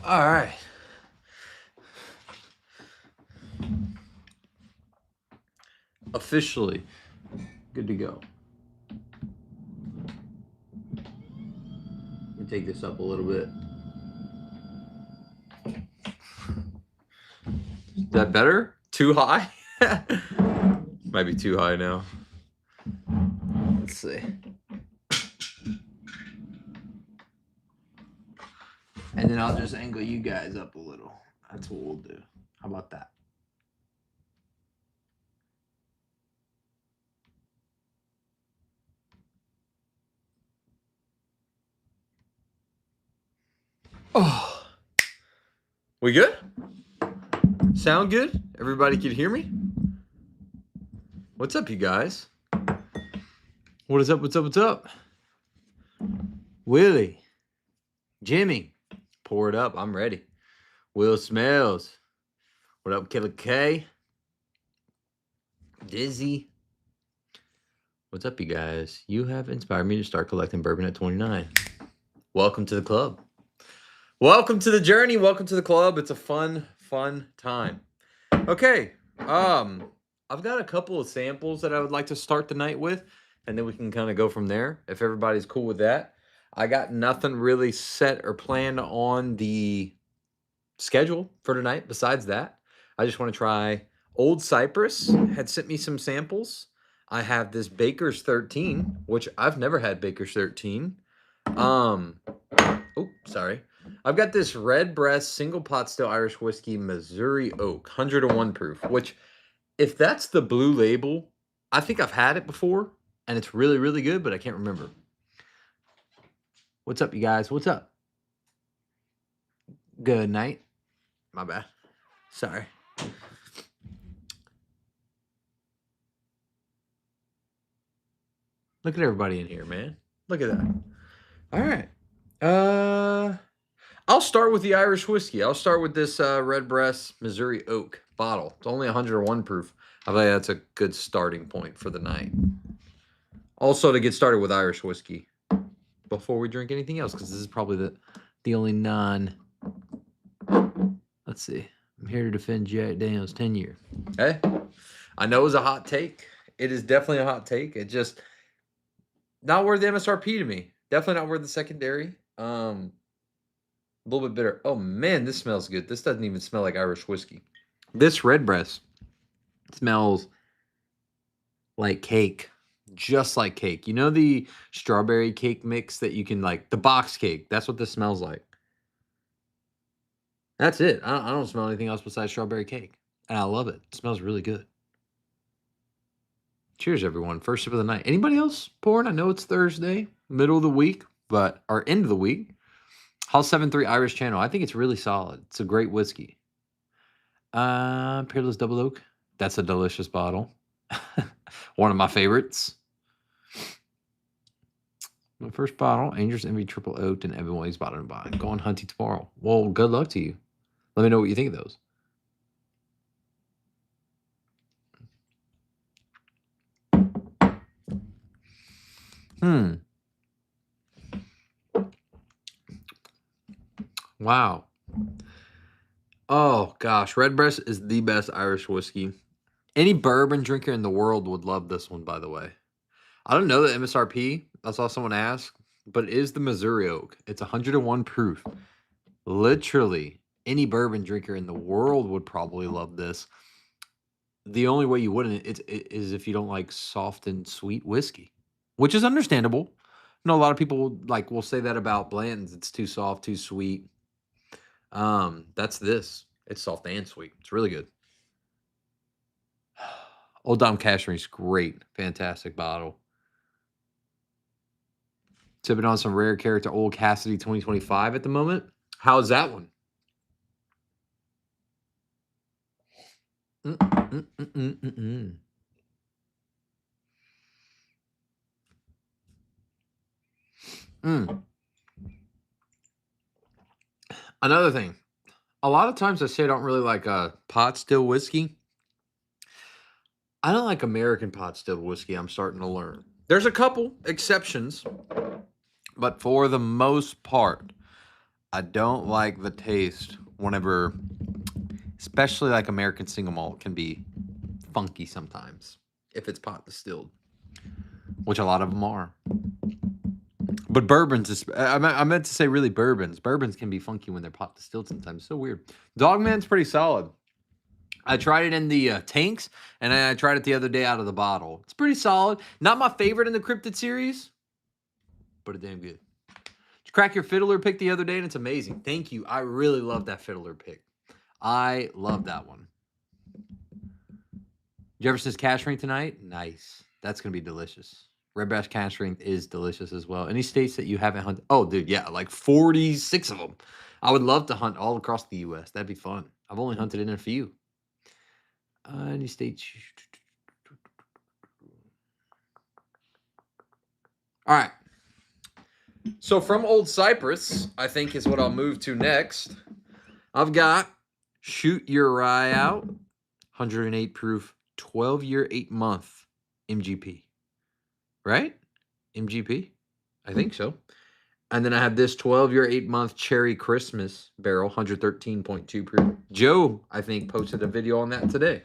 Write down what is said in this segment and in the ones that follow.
All right. Officially good to go. Let me take this up a little bit. Is that better? Too high? Might be too high now. Let's see. And then I'll just angle you guys up a little. That's what we'll do. How about that? Oh, we good? Sound good? Everybody can hear me? What's up, you guys? What is up? What's up? What's up? Willie, Jimmy, pour it up. I'm ready. Will Smells. What up, Killer K? Dizzy. What's up, you guys? You have inspired me to start collecting bourbon at 29. Welcome to the club. Welcome to the journey. Welcome to the club. It's a fun time. Okay. I've got a couple of samples that I would like to start the night with, and then we can kind of go from there if everybody's cool with that. I got nothing really set or planned on the schedule for tonight besides that. I just want to try Old Cyprus. Had sent me some samples. I have this Baker's 13, which I've never had Baker's 13. Oh, sorry. I've got this red breast single pot still Irish whiskey Missouri Oak 101 proof, which if that's the blue label, I think I've had it before and it's really, really good, but I can't remember. What's up, you guys? What's up? Good night. My bad. Sorry. Look at everybody in here, man. Look at that. All right. I'll start with the Irish whiskey. I'll start with this red breast Missouri Oak bottle. It's only 101 proof. I think that's a good starting point for the night. Also to get started with Irish whiskey before we drink anything else, because this is probably the only non. Let's see. I'm here to defend Jack Daniels 10 year. Hey, I know it was a hot take. It is definitely a hot take. It just not worth the MSRP to me. Definitely not worth the secondary. A little bit bitter. Oh man, this smells good. This doesn't even smell like Irish whiskey. This red breast smells like cake, just like cake. You know the strawberry cake mix that you can like the box cake. That's what this smells like. That's it. I don't smell anything else besides strawberry cake, and I love it. It smells really good. Cheers, everyone. First sip of the night. Anybody else pouring? I know it's Thursday, middle of the week, or end of the week. Hall 7-3 Irish Channel. I think it's really solid. It's a great whiskey. Peerless Double Oak. That's a delicious bottle. One of my favorites. My first bottle, Angel's Envy Triple Oaked and Evan Wade's bottle to buy. Going hunting tomorrow. Well, good luck to you. Let me know what you think of those. Wow. Oh, gosh. Redbreast is the best Irish whiskey. Any bourbon drinker in the world would love this one, by the way. I don't know the MSRP. I saw someone ask, but it is the Missouri Oak. It's 101 proof. Literally, any bourbon drinker in the world would probably love this. The only way you wouldn't is if you don't like soft and sweet whiskey, which is understandable. I know a lot of people will say that about Blanton's. It's too soft, too sweet. That's this. It's soft and sweet. It's really good. Old Dom Cashmere's great. Fantastic bottle. Sipping on some rare character Old Cassidy 2025 at the moment. How's that one? Another thing. A lot of times I say I don't really like pot still whiskey. I don't like American pot still whiskey. I'm starting to learn. There's a couple exceptions, but for the most part, I don't like the taste whenever, especially like American single malt can be funky sometimes if it's pot distilled, which a lot of them are. But bourbons, I meant to say really bourbons. Bourbons can be funky when they're pot distilled sometimes. So weird. Dogman's pretty solid. I tried it in the tanks, and then I tried it the other day out of the bottle. It's pretty solid. Not my favorite in the Cryptid series, but it's damn good. Did you crack your Fiddler pick the other day, and it's amazing. Thank you. I really love that Fiddler pick. I love that one. Jefferson's cash ring tonight? Nice. That's going to be delicious. Red Bass cash ring is delicious as well. Any states that you haven't hunted? Oh, dude, yeah, like 46 of them. I would love to hunt all across the U.S. That'd be fun. I've only hunted in a few. Any states? All right. So from Old Cyprus, I think is what I'll move to next. I've got Shoot Your Rye Out, 108 proof, 12-year, 8-month MGP. Right? MGP? I think so. And then I have this 12-year, 8-month Cherry Christmas barrel, 113.2 proof. Joe, I think, posted a video on that today.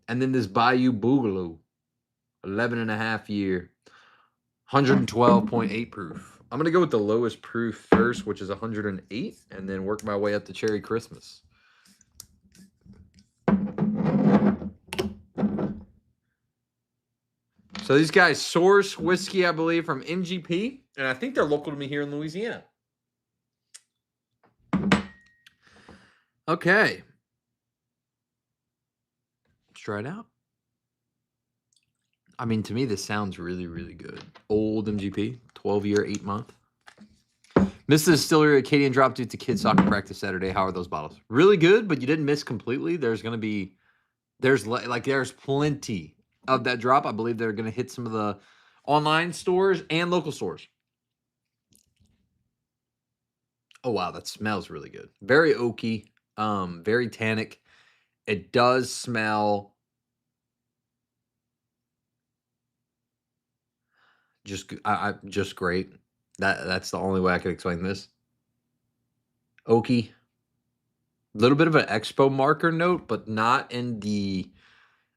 And then this Bayou Boogaloo, 11.5-year, 112.8 proof. I'm going to go with the lowest proof first, which is 108, and then work my way up to Cherry Christmas. So these guys source whiskey, I believe, from MGP, and I think they're local to me here in Louisiana. Okay. Let's try it out. I mean, to me, this sounds really, really good. Old MGP, 12-year, 8-month. Missed the distillery Acadian drop due to kids soccer practice Saturday. How are those bottles? Really good, but you didn't miss completely. There's going to be, there's plenty of that drop. I believe they're going to hit some of the online stores and local stores. Oh, wow, that smells really good. Very oaky, very tannic. It does smell just great. That's the only way I can explain this. Oaky. A little bit of an expo marker note, but not in the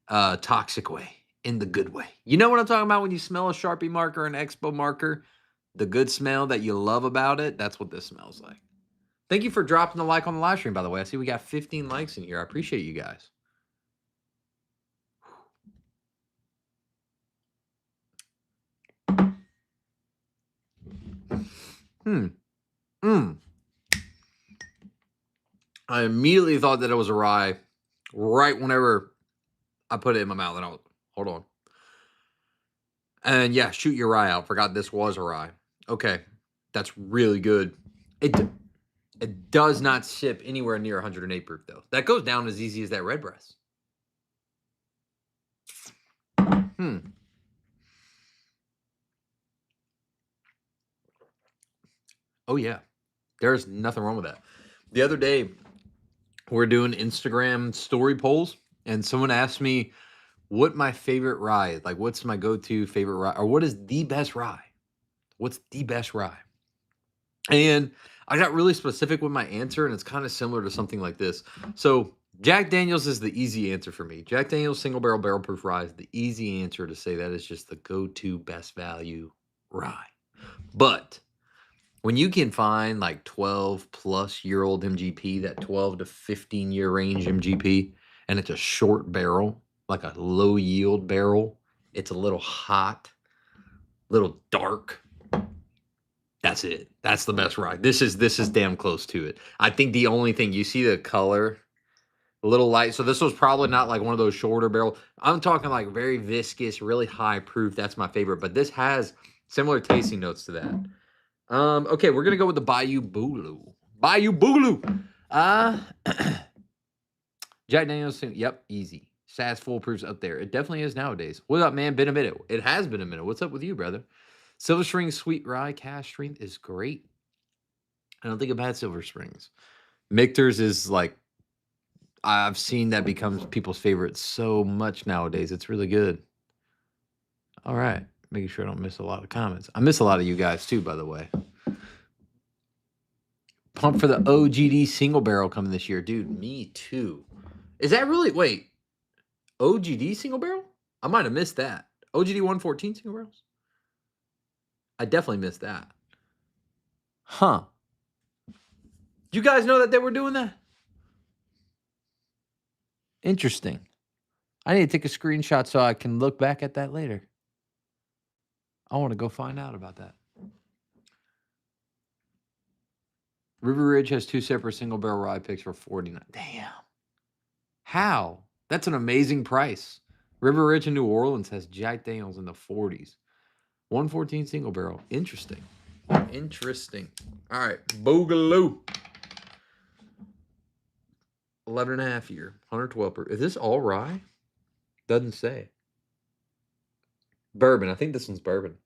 toxic way, in the good way. You know what I'm talking about when you smell a Sharpie marker, an expo marker? The good smell that you love about it, that's what this smells like. Thank you for dropping the like on the live stream, by the way. I see we got 15 likes in here. I appreciate you guys. I immediately thought that it was a rye right whenever I put it in my mouth. And I was, hold on. And yeah, Shoot Your Rye Out. Forgot this was a rye. Okay, that's really good. It does not sip anywhere near 108 proof, though. That goes down as easy as that red breast. Oh, yeah. There's nothing wrong with that. The other day, we're doing Instagram story polls, and someone asked me what my favorite rye is. Like, what's my go-to favorite rye? Or what is the best rye? What's the best rye? And I got really specific with my answer, and it's kind of similar to something like this. So Jack Daniels is the easy answer for me. Jack Daniels single barrel proof rye is the easy answer to say that is just the go-to best value rye. But when you can find like 12-plus-year-old MGP, that 12 to 15-year range MGP, and it's a short barrel, like a low-yield barrel, it's a little hot, little dark. That's it. That's the best rye. This is damn close to it. I think the only thing, you see the color, a little light. So this was probably not like one of those shorter barrel. I'm talking like very viscous, really high proof. That's my favorite. But this has similar tasting notes to that. Okay, we're gonna go with the Bayou Boogaloo. Bayou Boogaloo. Jack Daniels. Yep, easy. SAS full proofs up there. It definitely is nowadays. What up, man? Been a minute. It has been a minute. What's up with you, brother? Silver Springs Sweet Rye cash strength is great. I don't think I've had Silver Springs. Michter's is like, I've seen that becomes people's favorite so much nowadays. It's really good. All right. Making sure I don't miss a lot of comments. I miss a lot of you guys too, by the way. Pumped for the OGD single barrel coming this year. Dude, me too. Is that really... Wait. OGD single barrel? I might have missed that. OGD 114 single barrels? I definitely missed that. Huh. You guys know that they were doing that? Interesting. I need to take a screenshot so I can look back at that later. I want to go find out about that. River Ridge has 2 separate single barrel rye picks for $49. Damn. How? That's an amazing price. River Ridge in New Orleans has Jack Daniels in the 40s. 114 single barrel. Interesting. Interesting. All right. Boogaloo. 11.5 year. 112 per. Is this all rye? Doesn't say. Bourbon. I think this one's bourbon.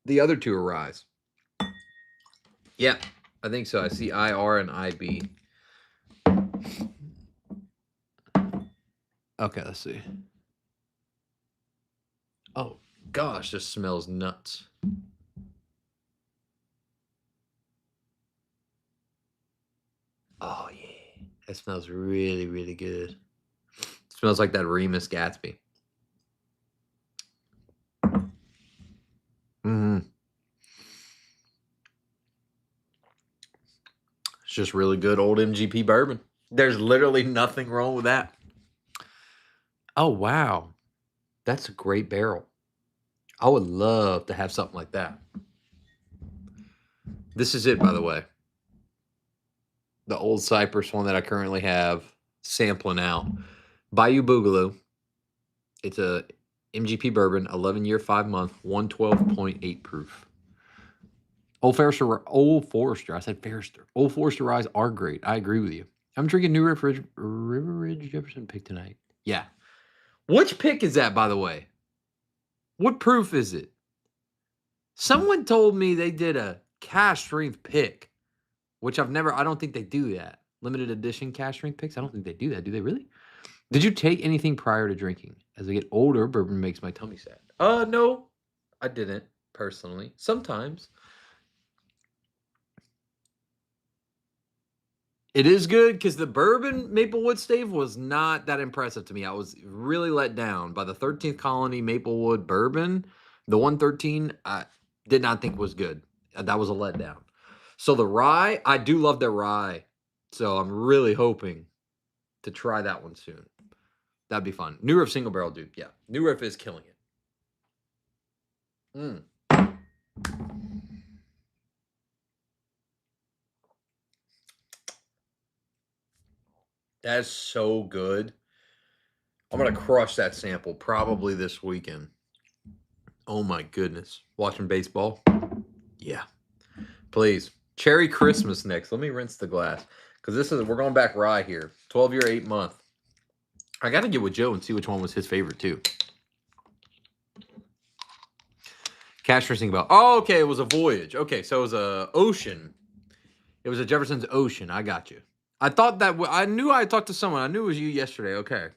The other 2 are ryes. Yeah, I think so. I see IR and IB. Okay, let's see. Oh, gosh, this smells nuts. Oh, yeah. That smells really, really good. It smells like that Remus Gatsby. Mm-hmm. It's just really good old MGP bourbon. There's literally nothing wrong with that. Oh, wow. That's a great barrel. I would love to have something like that. This is it, by the way. The old Cyprus one that I currently have sampling out. Bayou Boogaloo. It's a MGP bourbon, 11-year, 5-month, 112.8 proof. Old Forester. I said Forester. Old Forester ryes are great. I agree with you. I'm drinking New River Ridge Jefferson pick tonight. Yeah. Which pick is that, by the way? What proof is it? Someone told me they did a cash strength pick, which I don't think they do that. Limited edition cash strength picks. I don't think they do that. Do they really? Did you take anything prior to drinking? As I get older, bourbon makes my tummy sad. No, I didn't personally. Sometimes. It is good because the bourbon Maplewood stave was not that impressive to me. I was really let down by the 13th Colony Maplewood bourbon. The 113, I did not think was good. That was a letdown. So the rye, I do love the rye. So I'm really hoping to try that one soon. That'd be fun. New Riff single barrel, dude. Yeah, New Riff is killing it. That's so good. I'm going to crush that sample probably this weekend. Oh, my goodness. Watching baseball? Yeah. Please. Cherry Christmas next. Let me rinse the glass. Because we're going back rye here. 12-year, 8-month. I got to get with Joe and see which one was his favorite, too. Cash racing about. Oh, okay. It was a Voyage. Okay, so it was a Ocean. It was a Jefferson's Ocean. I got you. I thought that... I knew I talked to someone. I knew it was you yesterday. Okay.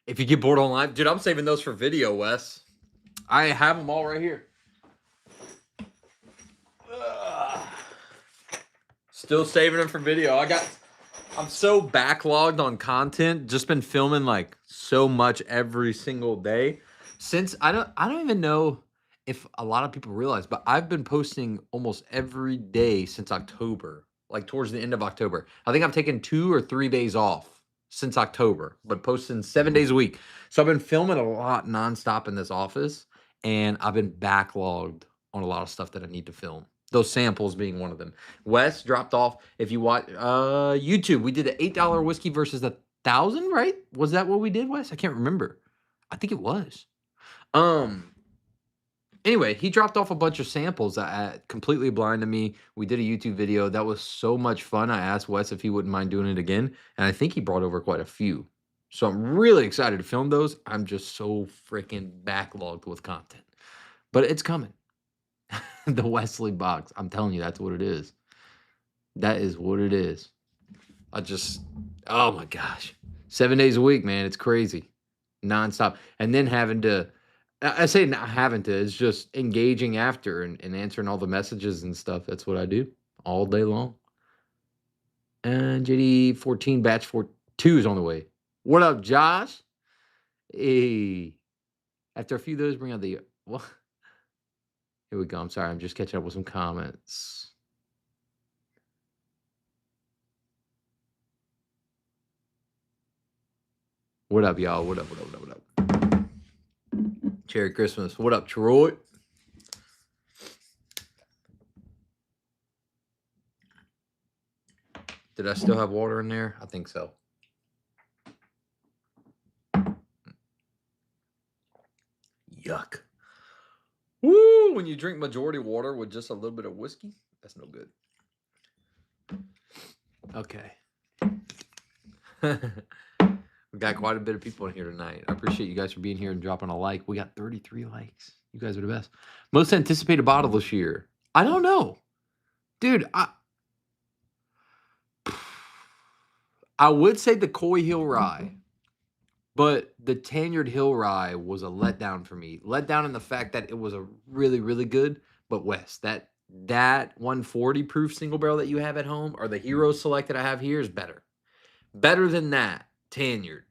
If you get bored online... Dude, I'm saving those for video, Wes. I have them all right here. Still saving them for video. I'm so backlogged on content. Just been filming like so much every single day. Since I don't even know if a lot of people realize, but I've been posting almost every day since October, like towards the end of October. I think I've taken 2 or 3 days off since October, but posting 7 days a week. So I've been filming a lot nonstop in this office, and I've been backlogged on a lot of stuff that I need to film. Those samples being one of them. Wes dropped off. If you watch YouTube, we did an $8 whiskey versus 1,000, right? Was that what we did, Wes? I can't remember. I think it was. Anyway, he dropped off a bunch of samples that completely blinded me. We did a YouTube video. That was so much fun. I asked Wes if he wouldn't mind doing it again, and I think he brought over quite a few. So I'm really excited to film those. I'm just so freaking backlogged with content. But it's coming. The Wesley box. I'm telling you, that's what it is. That is what it is. Oh my gosh. 7 days a week, man. It's crazy. Nonstop. And then having to, I say not having to. It's just engaging after and answering all the messages and stuff. That's what I do all day long. And JD 14 batch 2 is on the way. What up, Josh? Hey. After a few of those, bring out the... Well, here we go. I'm sorry. I'm just catching up with some comments. What up, y'all? What up, what up, what up, what up? Merry Christmas. What up, Troy? Did I still have water in there? I think so. Yuck. Woo! When you drink majority water with just a little bit of whiskey, that's no good. Okay. We got quite a bit of people in here tonight. I appreciate you guys for being here and dropping a like. We got 33 likes. You guys are the best. Most anticipated bottle this year. I don't know. Dude, I would say the Coy Hill Rye, but the Tanyard Hill Rye was a letdown for me. Letdown in the fact that it was a really, really good, but Wes, that 140 proof single barrel that you have at home, or the Hero Select that I have here, is better. Better than that, Tanyard.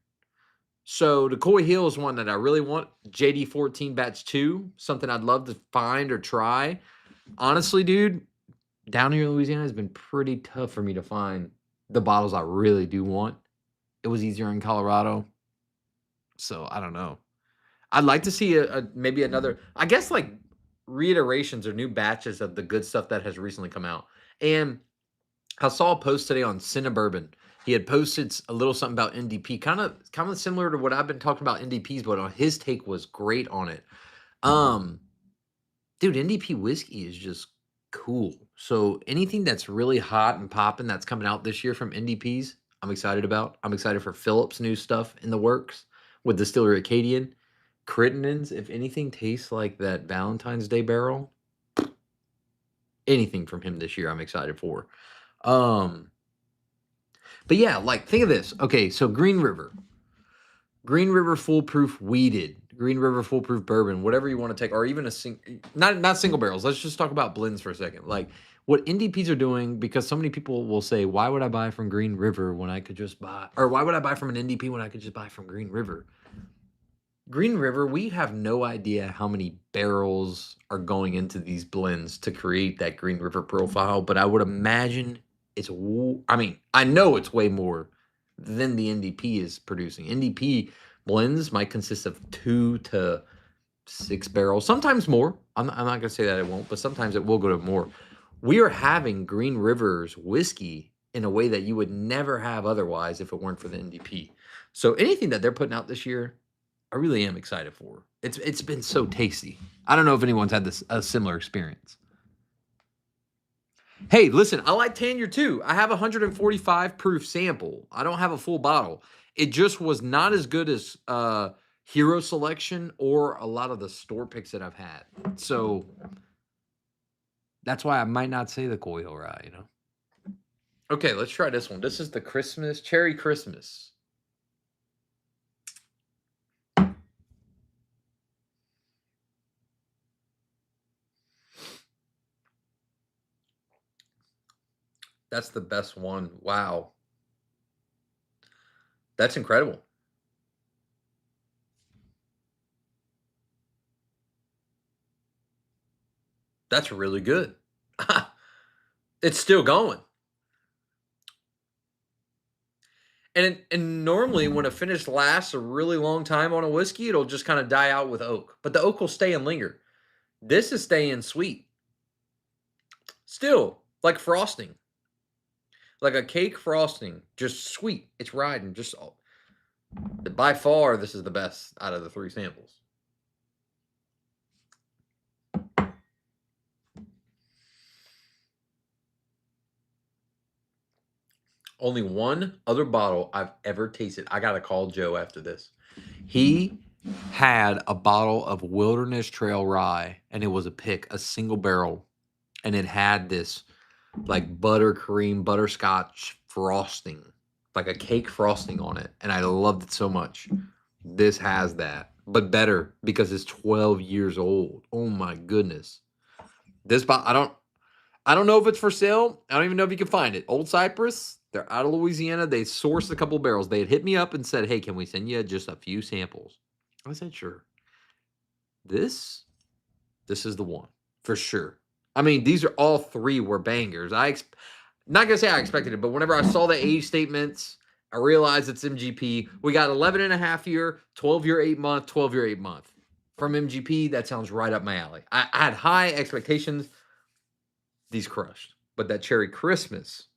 So the Coy Hill is one that I really want. JD 14 batch 2, something I'd love to find or try. Honestly, dude, down here in Louisiana has been pretty tough for me to find the bottles I really do want. It was easier in Colorado. So I don't know. I'd like to see maybe another, I guess, like reiterations or new batches of the good stuff that has recently come out. And I saw a post today on Bourbon. He had posted a little something about NDP, kind of similar to what I've been talking about NDPs, but his take was great on it. Dude, NDP whiskey is just cool. So anything that's really hot and popping that's coming out this year from NDPs, I'm excited about. I'm excited for Phillips' new stuff in the works with Distillery Acadian. Crittenden's, if anything tastes like that Valentine's Day barrel, anything from him this year, I'm excited for. But yeah, like, think of this. Okay, so Green River foolproof weeded, Green River foolproof bourbon, whatever you want to take, or even not single barrels. Let's just talk about blends for a second. Like what NDPs are doing, because so many people will say, why would I buy from Green River when I could just buy, or why would I buy from an NDP when I could just buy from Green River? Green River, we have no idea how many barrels are going into these blends to create that Green River profile, but I would imagine I know it's way more than the NDP is producing. NDP blends might consist of 2 to 6 barrels, sometimes more. I'm not going to say that it won't, but sometimes it will go to more. We are having Green River's whiskey in a way that you would never have otherwise if it weren't for the NDP. So anything that they're putting out this year, I really am excited for. It's been so tasty. I don't know if anyone's had a similar experience. Hey, listen, I like Tanyard too. I have a 145 proof sample. I don't have a full bottle. It just was not as good as Hero Selection or a lot of the store picks that I've had. So that's why I might not say the Coy Hill Rye, you know. Okay, let's try this one. This is the Cherry Christmas. That's the best one. Wow. That's incredible. That's really good. It's still going. And normally when a finish lasts a really long time on a whiskey, it'll just kind of die out with oak. But the oak will stay and linger. This is staying sweet. Still, like frosting. Like a cake frosting. Just sweet. It's riding. Just by far, this is the best out of the 3 samples. Only one other bottle I've ever tasted. I got to call Joe after this. He had a bottle of Wilderness Trail Rye, and it was a single barrel, and it had this like buttercream, butterscotch frosting, like a cake frosting on it, and I loved it so much. This has that. but better because it's 12 years old. Oh my goodness. This bottle, I don't know if it's for sale. I don't even know if you can find it. Old Cyprus, they're out of Louisiana. They sourced a couple barrels. They had hit me up and said, hey, can we send you just a few samples? I said, sure. This is the one for sure. I mean, these are all three were bangers. Not gonna say I expected it, but whenever I saw the age statements, I realized it's MGP. We got 11 and a half year, 12 year, 8 month, 12 year, 8 month. From MGP, that sounds right up my alley. I had high expectations. These crushed. But that Cherry Christmas,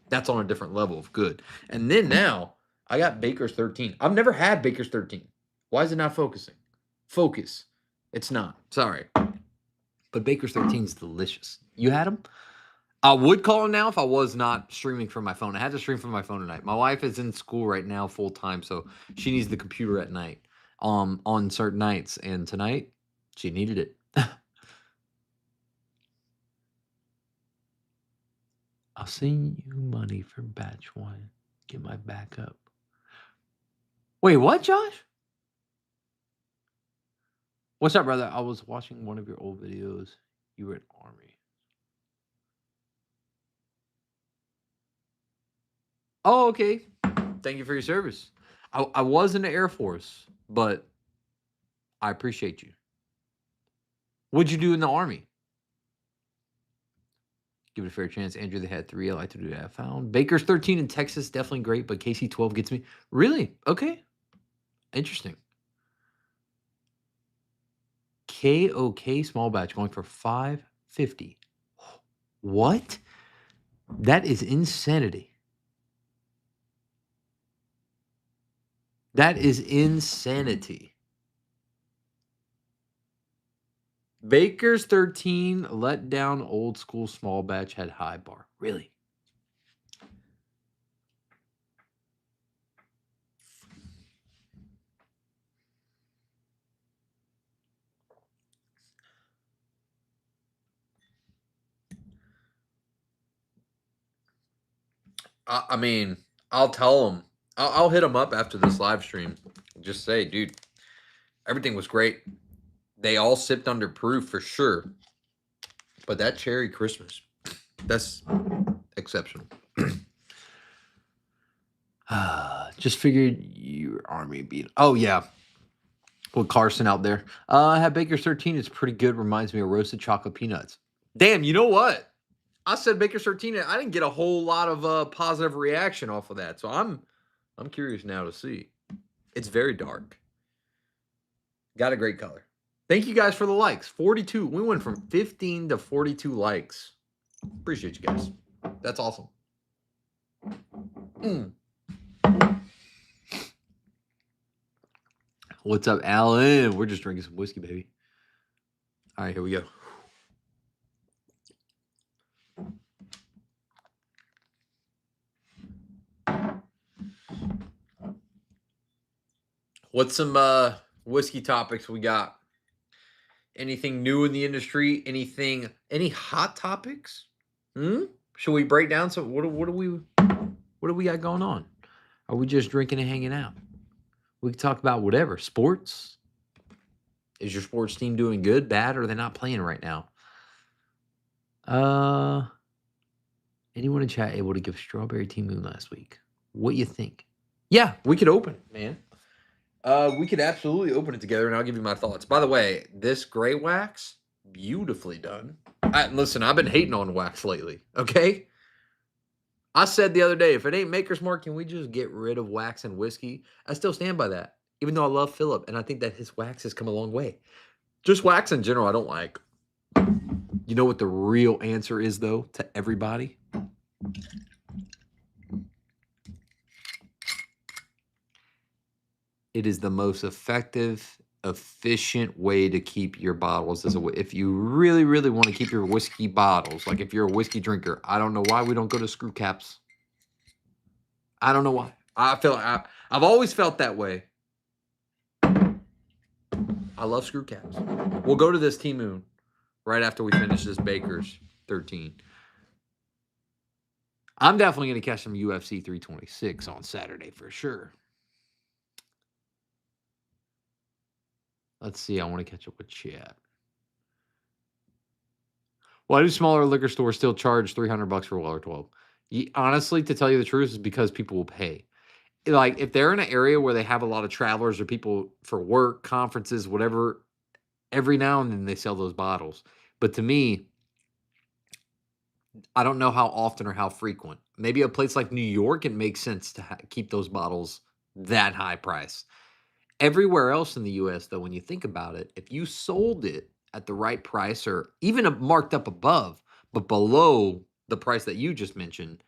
that's on a different level of good. And then now, I got Baker's 13. I've never had Baker's 13. Why is it not focusing? Focus. It's not. Sorry. But Baker's 13 is delicious. You had them? I would call him now if I was not streaming from my phone. I had to stream from my phone tonight. My wife is in school right now full time, so she needs the computer at night on certain nights. And tonight, she needed it. I'll send you money for batch 1. Get my backup. Wait, what, Josh? What's up, brother? I was watching one of your old videos. You were in Army. Oh, okay. Thank you for your service. I was in the Air Force, but I appreciate you. What'd you do in the Army? Give it a fair chance. Andrew, they had 3. I like to do that. I found Baker's 13 in Texas, definitely great, but KC 12 gets me. Really? Okay. Interesting. KOK small batch going for $5.50. What? That is insanity. That is insanity. Baker's 13 let down old school small batch had high bar. Really? I mean, I'll tell them. I'll hit them up after this live stream. Just say, dude, everything was great. They all sipped under proof for sure. But that Cherry Christmas, that's exceptional. Just figured your Army beat. Oh, yeah. With Carson out there. I had Baker's 13. It's pretty good. Reminds me of roasted chocolate peanuts. Damn, you know what? I said Baker's 13. I didn't get a whole lot of positive reaction off of that. So I'm curious now to see. It's very dark. Got a great color. Thank you guys for the likes. 42. We went from 15 to 42 likes. Appreciate you guys. That's awesome. What's up, Alan? We're just drinking some whiskey, baby. All right, here we go. What's some whiskey topics we got? Anything new in the industry? Any hot topics? Should we break down some? What do we got going on? Are we just drinking and hanging out? We can talk about whatever. Sports. Is your sports team doing good, bad, or are they not playing right now? Anyone in chat able to give Strawberry Tea Moon last week? What you think? Yeah, we could open it, man. We could absolutely open it together, and I'll give you my thoughts. By the way, this gray wax, beautifully done. Listen, I've been hating on wax lately, okay? I said the other day, if it ain't Maker's Mark, can we just get rid of wax and whiskey? I still stand by that, even though I love Philip, and I think that his wax has come a long way. Just wax in general, I don't like. You know what the real answer is, though, to everybody? It is the most effective, efficient way to keep your bottles. If you really, really want to keep your whiskey bottles, like if you're a whiskey drinker, I don't know why we don't go to screw caps. I don't know why. I've always felt that way. I love screw caps. We'll go to this Tea Moon right after we finish this Baker's 13. I'm definitely going to catch some UFC 326 on Saturday for sure. Let's see. I want to catch up with chat. Why do smaller liquor stores still charge $300 for Weller 12? Honestly, to tell you the truth, is because people will pay. Like, if they're in an area where they have a lot of travelers or people for work, conferences, whatever, every now and then they sell those bottles. But to me, I don't know how often or how frequent. Maybe a place like New York, it makes sense to keep those bottles that high price. Everywhere else in the US, though, when you think about it, if you sold it at the right price or even marked up above, but below the price that you just mentioned,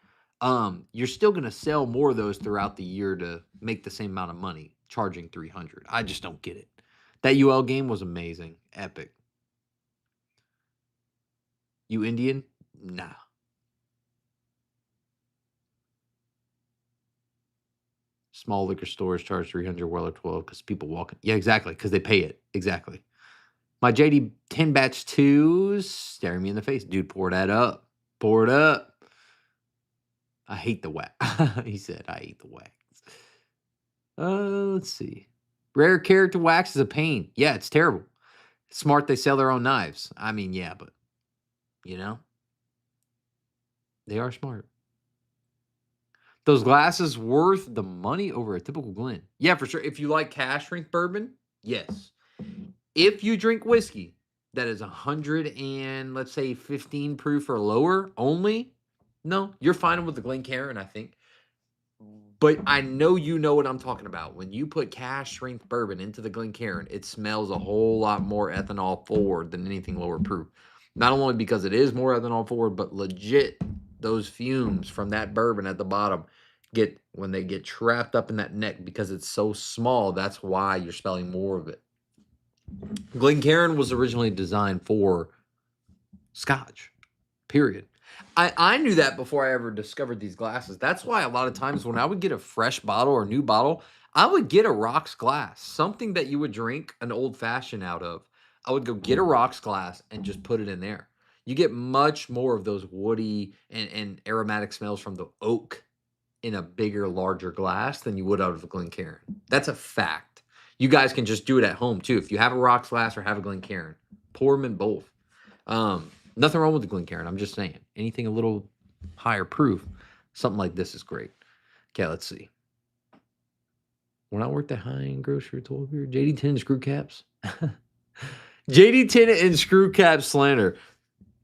you're still going to sell more of those throughout the year to make the same amount of money, charging 300. I just don't get it. That UL game was amazing, epic. You Indian? Nah. Small liquor stores charge 300 Weller 12 because people walk. Yeah, exactly, because they pay it. Exactly. My JD 10 batch 2s staring me in the face. Dude, pour that up. Pour it up. I hate the wax. He said, I hate the wax. Let's see. Rare character wax is a pain. Yeah, it's terrible. Smart they sell their own knives. I mean, yeah, but, you know, they are smart. Those glasses worth the money over a typical Glen. Yeah, for sure. If you like cash strength bourbon, yes. If you drink whiskey that is 100 and let's say 15 proof or lower only, no, you're fine with the Glencairn, I think. But I know you know what I'm talking about. When you put cash strength bourbon into the Glencairn, it smells a whole lot more ethanol forward than anything lower proof. Not only because it is more ethanol forward, but legit those fumes from that bourbon at the bottom when they get trapped up in that neck because it's so small, that's why you're smelling more of it. Glencairn was originally designed for Scotch, period. I knew that before I ever discovered these glasses. That's why a lot of times when I would get a fresh bottle or a new bottle, I would get a rocks glass, something that you would drink an old fashioned out of. I would go get a rocks glass and just put it in there. You get much more of those woody and aromatic smells from the oak in a bigger, larger glass than you would out of a Glencairn. That's a fact. You guys can just do it at home too. If you have a rocks glass or have a Glencairn, pour them in both. Nothing wrong with the Glencairn. I'm just saying. Anything a little higher proof, something like this is great. Okay, let's see. When I worked at high-end grocery 12 year, JD10 and screw caps. JD10 and screw cap slander.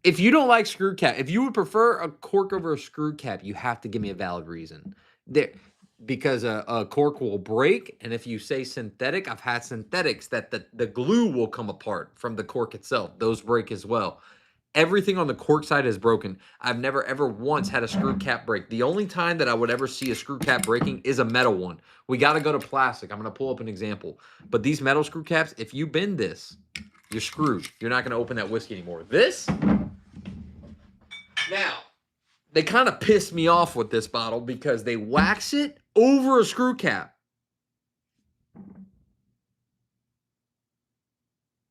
If you don't like screw cap, if you would prefer a cork over a screw cap, you have to give me a valid reason. Because a cork will break, and if you say synthetic, I've had synthetics that the glue will come apart from the cork itself. Those break as well. Everything on the cork side is broken. I've never ever once had a screw cap break. The only time that I would ever see a screw cap breaking is a metal one. We got to go to plastic. I'm going to pull up an example. But these metal screw caps, if you bend this, you're screwed. You're not going to open that whiskey anymore. This, now, they kind of pissed me off with this bottle because they wax it over a screw cap.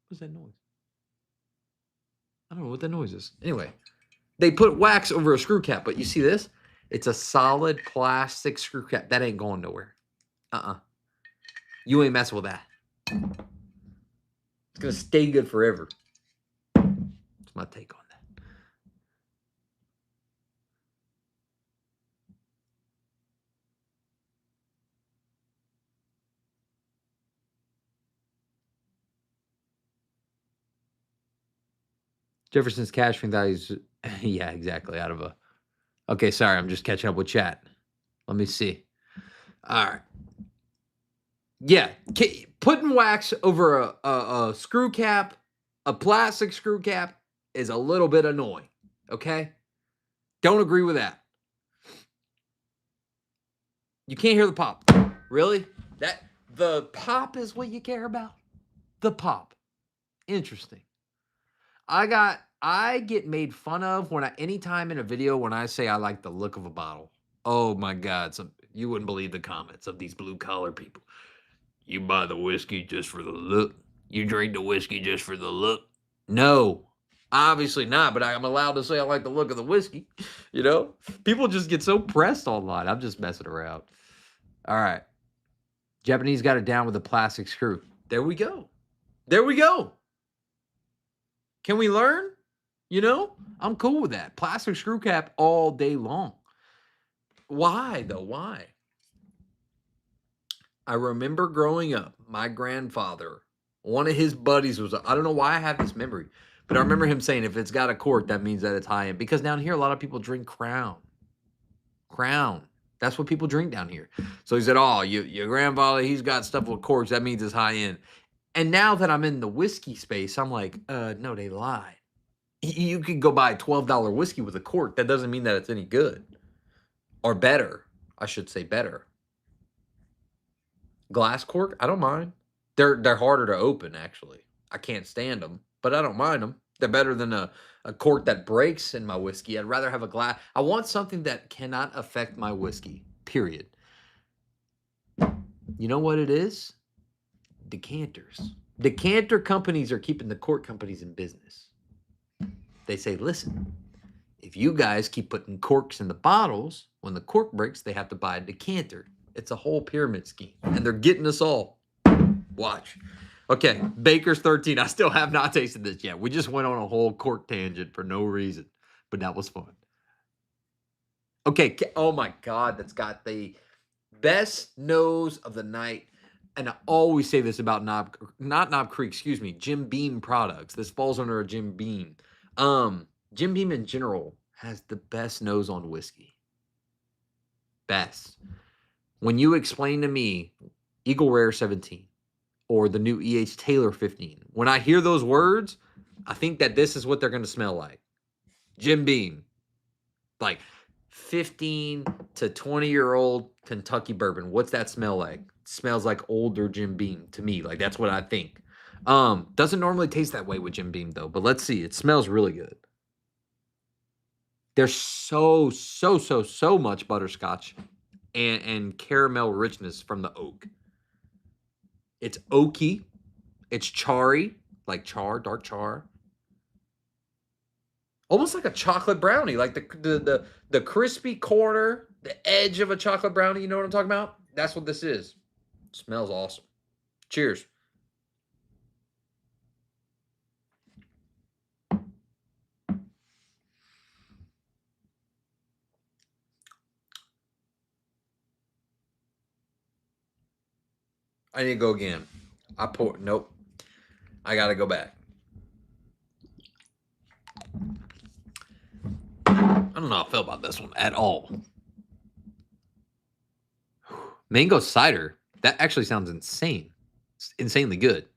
What's that noise? I don't know what that noise is. Anyway, they put wax over a screw cap, but you see this? It's a solid plastic screw cap. That ain't going nowhere. You ain't messing with that. It's going to stay good forever. That's my take on that. Jefferson's cash values. Yeah, exactly. Out of a. Okay, sorry. I'm just catching up with chat. Let me see. All right. Yeah. Putting wax over a screw cap, a plastic screw cap, is a little bit annoying. Okay? Don't agree with that. You can't hear the pop. Really? The pop is what you care about? The pop. Interesting. I get made fun of anytime in a video when I say I like the look of a bottle. Oh my God. You wouldn't believe the comments of these blue collar people. You buy the whiskey just for the look. You drink the whiskey just for the look. No, obviously not, but I'm allowed to say I like the look of the whiskey. You know, people just get so pressed online. I'm just messing around. All right. Japanese got it down with a plastic screw. There we go. There we go. Can we learn? You know, I'm cool with that. Plastic screw cap all day long. Why, though? Why? I remember growing up, my grandfather, one of his buddies was, I don't know why I have this memory, but I remember him saying, if it's got a cork, that means that it's high end. Because down here, a lot of people drink Crown. Crown. That's what people drink down here. So he said, oh, your grandfather, he's got stuff with corks. That means it's high end. And now that I'm in the whiskey space, I'm like, no, they lied. You could go buy a $12 whiskey with a cork. That doesn't mean that it's any good. Or better. I should say better. Glass cork, I don't mind. They're harder to open, actually. I can't stand them, but I don't mind them. They're better than a cork that breaks in my whiskey. I'd rather have a glass. I want something that cannot affect my whiskey, period. You know what it is? Decanters. Decanter companies are keeping the cork companies in business. They say, listen, if you guys keep putting corks in the bottles, when the cork breaks, they have to buy a decanter. It's a whole pyramid scheme, and they're getting us all. Watch. Okay, Baker's 13. I still have not tasted this yet. We just went on a whole cork tangent for no reason, but that was fun. Okay, oh my God, that's got the best nose of the night. And I always say this about not Knob Creek, excuse me, Jim Beam products. This falls under a Jim Beam. Jim Beam in general has the best nose on whiskey. Best. When you explain to me Eagle Rare 17 or the new E.H. Taylor 15, when I hear those words, I think that this is what they're going to smell like. Jim Beam. Like 15 to 20-year-old Kentucky bourbon. What's that smell like? It smells like older Jim Beam to me. Like, that's what I think. Doesn't normally taste that way with Jim Beam, though. But let's see. It smells really good. There's so much butterscotch and caramel richness from the oak. It's oaky. It's charry, like char, dark char. Almost like a chocolate brownie, like the crispy corner, the edge of a chocolate brownie. You know what I'm talking about? That's what this is. Smells awesome. Cheers. I need to go again. Nope. I got to go back. I don't know how I feel about this one at all. Mango cider. That actually sounds insane. It's insanely good.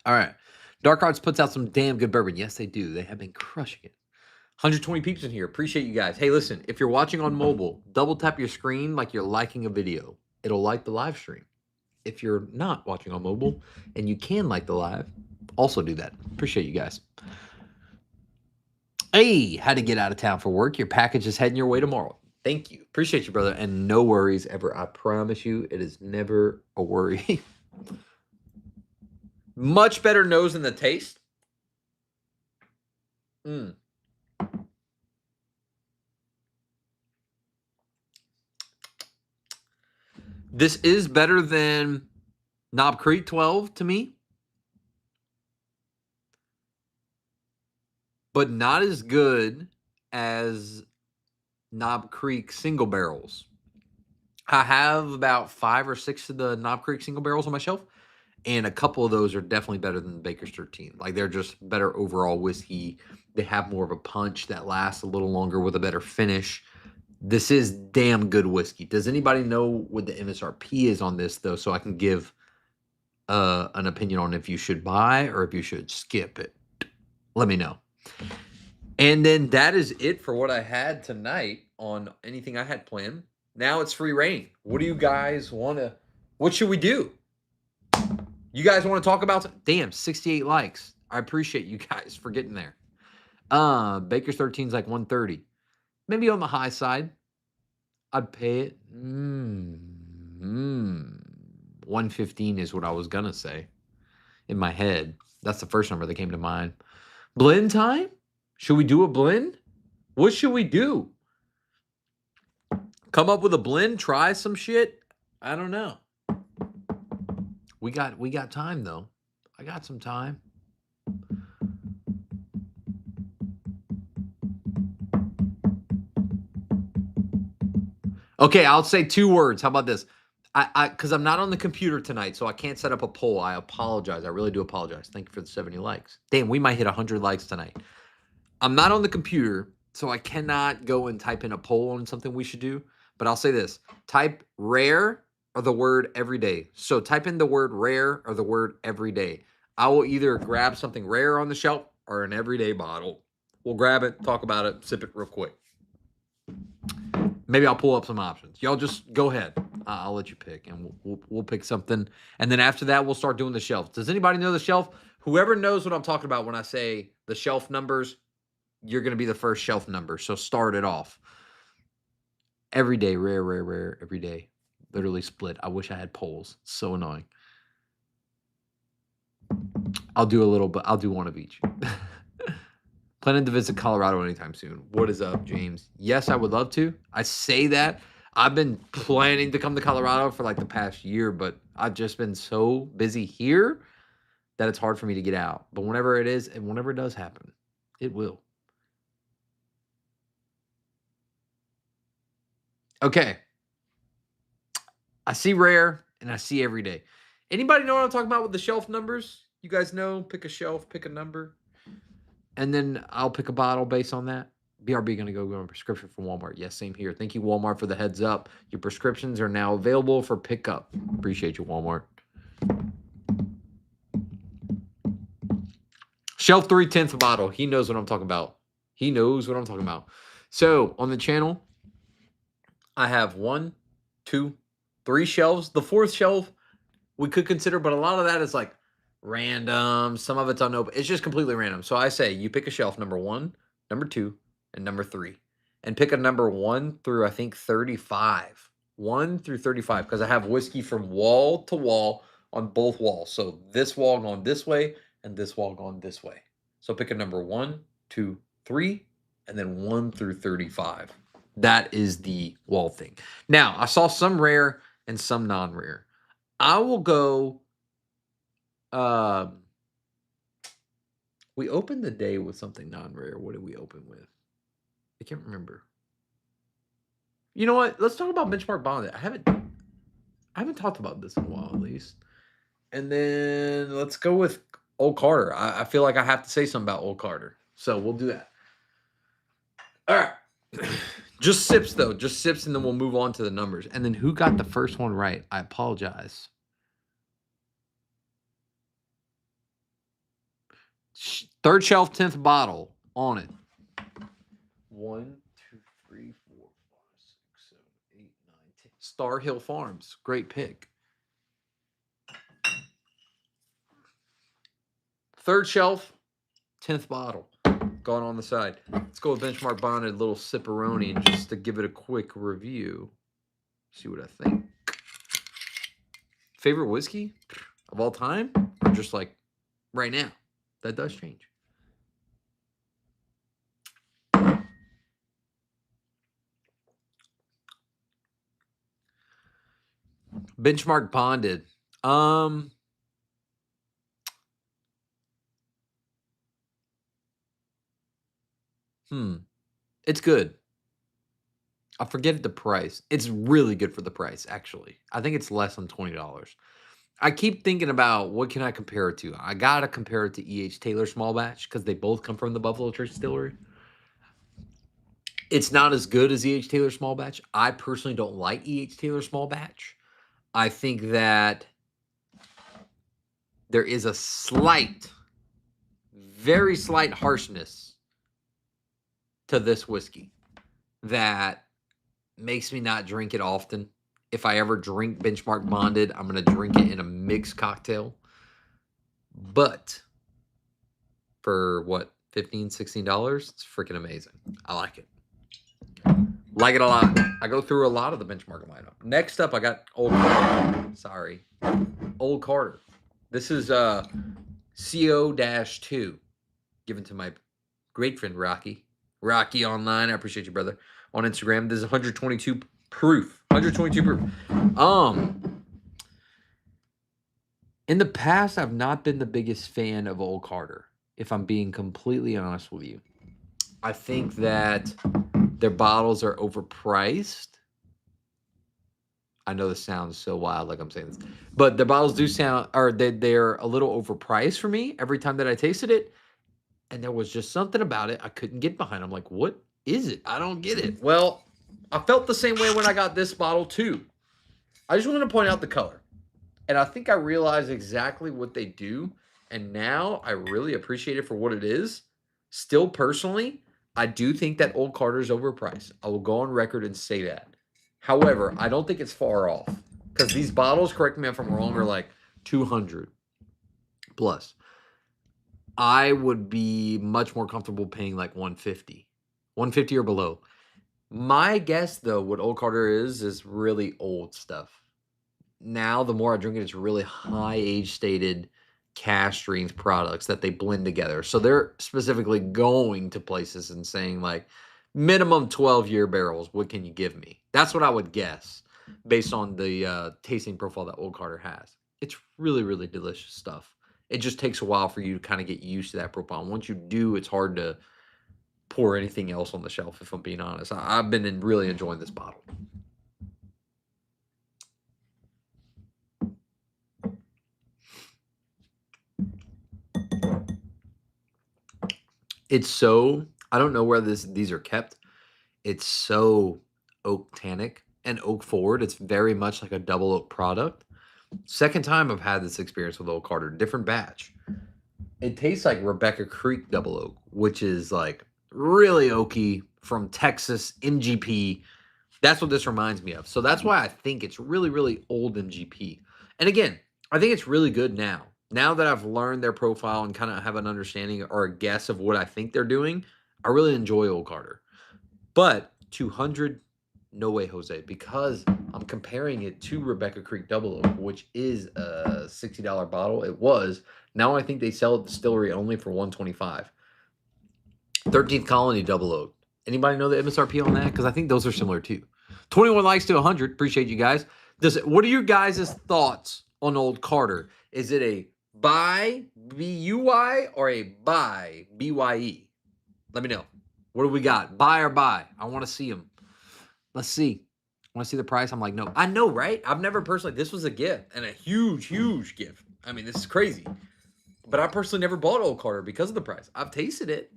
All right. Dark Arts puts out some damn good bourbon. Yes, they do. They have been crushing it. 120 peeps in here. Appreciate you guys. Hey, listen, if you're watching on mobile, double tap your screen like you're liking a video. It'll like the live stream. If you're not watching on mobile and you can like the live, also do that. Appreciate you guys. Hey, had to get out of town for work. Your package is heading your way tomorrow. Thank you. Appreciate you, brother. And no worries ever. I promise you, it is never a worry. Much better nose than the taste. This is better than Knob Creek 12 to me. But not as good as Knob Creek single barrels. I have about 5 or 6 of the Knob Creek single barrels on my shelf, and a couple of those are definitely better than the Baker's 13. Like, they're just better overall whiskey. They have more of a punch that lasts a little longer with a better finish. This is damn good whiskey. Does anybody know what the MSRP is on this, though, so I can give an opinion on if you should buy or if you should skip it? Let me know. And then that is it for what I had tonight on anything I had planned. Now it's free reign. What do you guys want to, what should we do? You guys want to talk about, damn, 68 likes. I appreciate you guys for getting there. Baker's 13 is like 130. Maybe on the high side. I'd pay it. 115 is what I was going to say in my head. That's the first number that came to mind. Blend time? Should we do a blend? What should we do? Come up with a blend? Try some shit? I don't know. We got time though. I got some time. Okay, I'll say 2 words. How about this? Because I'm not on the computer tonight, so I can't set up a poll. I apologize. I really do apologize. Thank you for the 70 likes. Damn, we might hit 100 likes tonight. I'm not on the computer, so I cannot go and type in a poll on something we should do. But I'll say this. Type rare or the word everyday. So type in the word rare or the word everyday. I will either grab something rare on the shelf or an everyday bottle. We'll grab it, talk about it, sip it real quick. Maybe I'll pull up some options. Y'all just go ahead. I'll let you pick, and we'll pick something. And then after that, we'll start doing the shelf. Does anybody know the shelf? Whoever knows what I'm talking about when I say the shelf numbers, you're going to be the first shelf number. So start it off. Every day, rare, rare, rare, every day. Literally split. I wish I had polls. So annoying. I'll do a little, but I'll do one of each. Planning to visit Colorado anytime soon. What is up, James? Yes, I would love to. I say that. I've been planning to come to Colorado for like the past year, but I've just been so busy here that it's hard for me to get out. But whenever it is, and whenever it does happen, it will. Okay. I see rare and I see every day. Anybody know what I'm talking about with the shelf numbers? You guys know? Pick a shelf, pick a number. And then I'll pick a bottle based on that. BRB going to go on prescription from Walmart. Yes, same here. Thank you, Walmart, for the heads up. Your prescriptions are now available for pickup. Appreciate you, Walmart. Shelf 3, 10th bottle. He knows what I'm talking about. He knows what I'm talking about. So on the channel, I have 1, 2, 3 shelves. The 4th shelf we could consider, but a lot of that is like random. Some of it's unopened. It's just completely random. So I say you pick a shelf, number 1, number 2, and number 3. And pick a number 1 through, I think, 35. 1 through 35, because I have whiskey from wall to wall on both walls. So this wall going this way and this wall going this way. So pick a number 1, 2, 3, and then 1 through 35. That is the wall thing. Now, I saw some rare and some non-rare. I will go. We opened the day with something non-rare. What did we open with? I can't remember. You know what? Let's talk about benchmark bonded. I haven't talked about this in a while, at least. And then let's go with Old Carter. I feel like I have to say something about Old Carter, so we'll do that. All right. Just sips, though. Just sips, and then we'll move on to the numbers. And then who got the first one right? I apologize. 3rd shelf, 10th bottle on it. 1, 2, 3, 4, 5, 6, 7, 8, 9, 10. Star Hill Farms. Great pick. 3rd shelf, 10th bottle. Going on the side. Let's go with benchmark bonded, little sipperoni, and just to give it a quick review. See what I think. Favorite whiskey of all time? Or just like right now? That does change. Benchmark bonded. It's good. I forget the price. It's really good for the price, actually. I think it's less than $20. I keep thinking about what can I compare it to. I got to compare it to E.H. Taylor Small Batch because they both come from the Buffalo Trace Distillery. It's not as good as E.H. Taylor Small Batch. I personally don't like E.H. Taylor Small Batch. I think that there is a slight, very slight harshness to this whiskey that makes me not drink it often. If I ever drink benchmark bonded, I'm going to drink it in a mixed cocktail. But for what, $15, $16? It's freaking amazing. I like it. Like it a lot. I go through a lot of the benchmark lineup. Next up, I got Old Carter. Sorry. Old Carter. This is CO-2, given to my great friend Rocky. Rocky Online. I appreciate you, brother. On Instagram. This is 122 proof. 122 proof. In the past, I've not been the biggest fan of Old Carter, if I'm being completely honest with you. I think that their bottles are overpriced. I know this sounds so wild, like I'm saying this, but their bottles do sound, or they're a little overpriced for me every time that I tasted it. And there was just something about it I couldn't get behind. I'm like, what is it? I don't get it. Well, I felt the same way when I got this bottle too. I just wanted to point out the color. And I think I realized exactly what they do. And now I really appreciate it for what it is. Still, personally, I do think that Old Carter's overpriced. I will go on record and say that. However, I don't think it's far off. Because these bottles, correct me if I'm wrong, are like 200 plus. I would be much more comfortable paying like 150. 150 or below. My guess, though, what Old Carter is really old stuff. Now, the more I drink it, it's really high age stated cash strength products that they blend together. So they're specifically going to places and saying, like, minimum 12-year barrels. What can you give me? That's what I would guess based on the tasting profile that Old Carter has. It's really, really delicious stuff. It just takes a while for you to kind of get used to that profile. And once you do, it's hard to pour anything else on the shelf, if I'm being honest. I've been really enjoying this bottle. It's so, I don't know where these are kept. It's so oak tannic and oak forward. It's very much like a double oak product. Second time I've had this experience with Old Carter, different batch. It tastes like Rebecca Creek double oak, which is like really oaky from Texas MGP. That's what this reminds me of. So that's why I think it's really, really old MGP. And again, I think it's really good now. Now that I've learned their profile and kind of have an understanding or a guess of what I think they're doing, I really enjoy Old Carter. But 200, no way, Jose, because I'm comparing it to Rebecca Creek Double Oak, which is a $60 bottle. It was. Now I think they sell it distillery only for $125. 13th Colony Double Oak. Anybody know the MSRP on that? Because I think those are similar too. 21 likes to 100. Appreciate you guys. What are your guys' thoughts on Old Carter? Is it a buy, B-U-Y, or a buy, B-Y-E? Let me know. What do we got? Buy or buy? I want to see them. Let's see. Want to see the price? I'm like, no. I know, right? I've never personally. This was a gift and a huge, huge gift. I mean, this is crazy. But I personally never bought Old Carter because of the price. I've tasted it.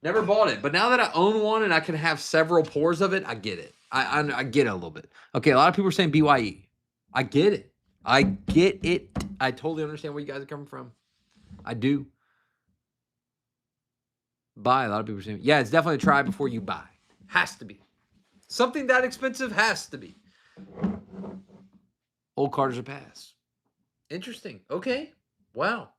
Never bought it. But now that I own one and I can have several pours of it, I get it. I get it a little bit. Okay, a lot of people are saying BYE. I get it. I get it. I totally understand where you guys are coming from. I do. Buy. A lot of people are saying, yeah, it's definitely a try before you buy. Has to be. Something that expensive has to be. Old Carter's a pass. Interesting. Okay. Wow.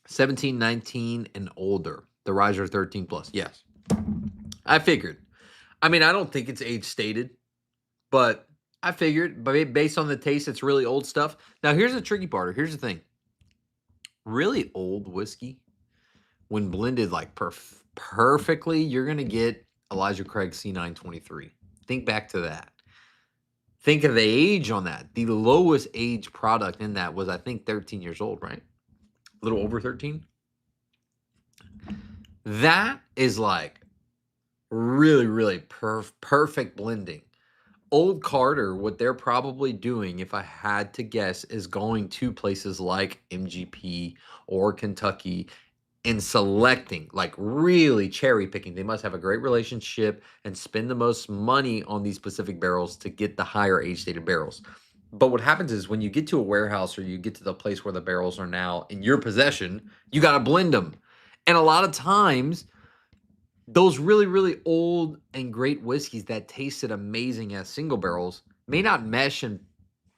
$17, $19, and older. The riser 13 plus. Yes. I figured. I mean, I don't think it's age stated, but I figured, but based on the taste, it's really old stuff. Now, here's the tricky part. Here's the thing. Really old whiskey, when blended like perfectly, you're going to get Elijah Craig C923. Think back to that. Think of the age on that. The lowest age product in that was, I think, 13 years old, right? A little over 13. That is like really, really perfect blending. Old Carter, what they're probably doing, if I had to guess, is going to places like MGP or Kentucky and selecting, like really cherry picking. They must have a great relationship and spend the most money on these specific barrels to get the higher age stated barrels. But what happens is when you get to a warehouse or you get to the place where the barrels are now in your possession, you got to blend them. And a lot of times, those really, really old and great whiskeys that tasted amazing as single barrels may not mesh and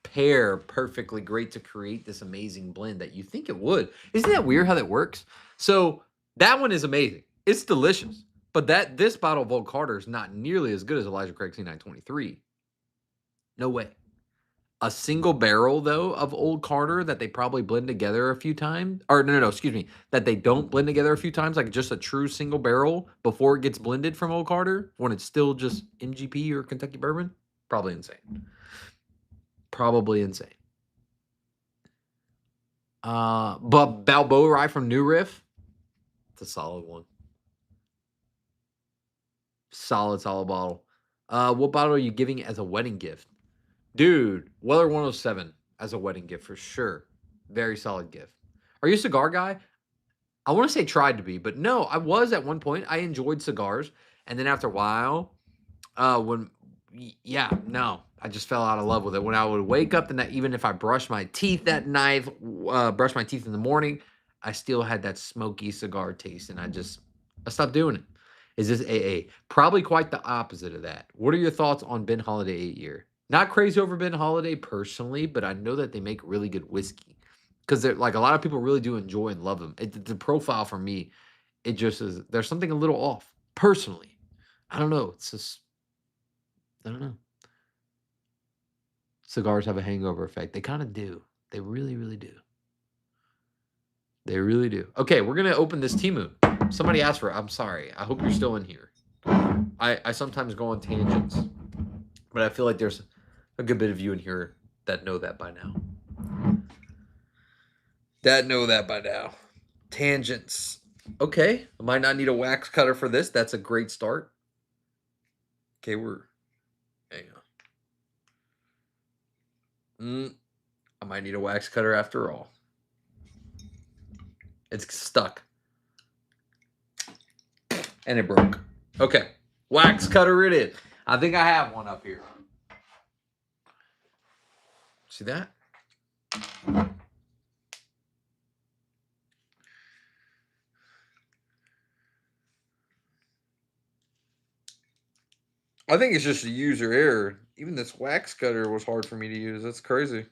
pair perfectly great to create this amazing blend that you think it would. Isn't that weird how that works? So that one is amazing. It's delicious. But this bottle of Old Carter is not nearly as good as Elijah Craig C923. No way. A single barrel, though, of Old Carter that they probably blend together a few times. Or no, excuse me. That they don't blend together a few times, like just a true single barrel before it gets blended from Old Carter when it's still just MGP or Kentucky Bourbon. Probably insane. Probably insane. But Balboa Rye from New Riff, it's a solid one. Solid bottle. What bottle are you giving as a wedding gift? Dude, Weller 107 as a wedding gift for sure. Very solid gift. Are you a cigar guy? I want to say tried to be, but no, I was at one point. I enjoyed cigars. And then after a while, no, I just fell out of love with it. When I would wake up the night, even if I brushed my teeth that night, brushed my teeth in the morning, I still had that smoky cigar taste, and I stopped doing it. Is this AA? Probably quite the opposite of that. What are your thoughts on Ben Holiday 8-year? Not crazy over Ben Holiday personally, but I know that they make really good whiskey. Because they're like a lot of people really do enjoy and love them. The profile for me, it just is. There's something a little off personally. I don't know. It's just, I don't know. Cigars have a hangover effect. They kind of do. They really, really do. They really do. Okay, we're gonna open this Timu. Somebody asked for it. I'm sorry. I hope you're still in here. I sometimes go on tangents, but I feel like there's a good bit of you in here that know that by now. Tangents. Okay, I might not need a wax cutter for this. That's a great start. Okay, hang on. I might need a wax cutter after all. It's stuck. And it broke. Okay, wax cutter it is. I think I have one up here. See that? I think it's just a user error. Even this wax cutter was hard for me to use. That's crazy.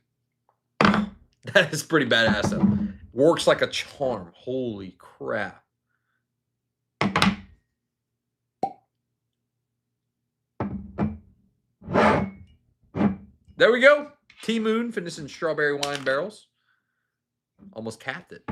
That is pretty badass, though. Works like a charm. Holy crap. There we go. T-Moon finishing strawberry wine barrels. Almost capped it.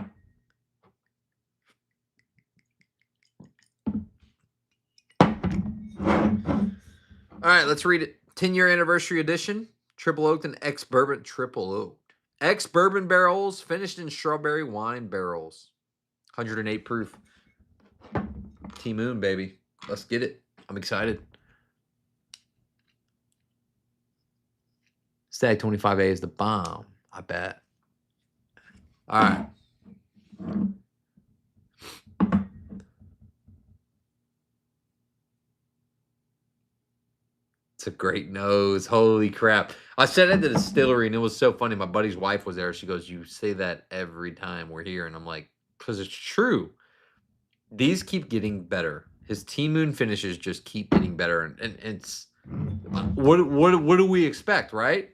All right, let's read it. 10-year anniversary edition. Triple oaked and ex-bourbon triple oaked. Ex-bourbon barrels finished in strawberry wine barrels. 108 proof. T-Moon, baby. Let's get it. I'm excited. Stag 25A is the bomb. I bet. All right. It's a great nose. Holy crap. I said at the distillery, and it was so funny. My buddy's wife was there. She goes, you say that every time we're here. And I'm like, because it's true. These keep getting better. His T-Moon finishes just keep getting better. And it's, what do we expect, right?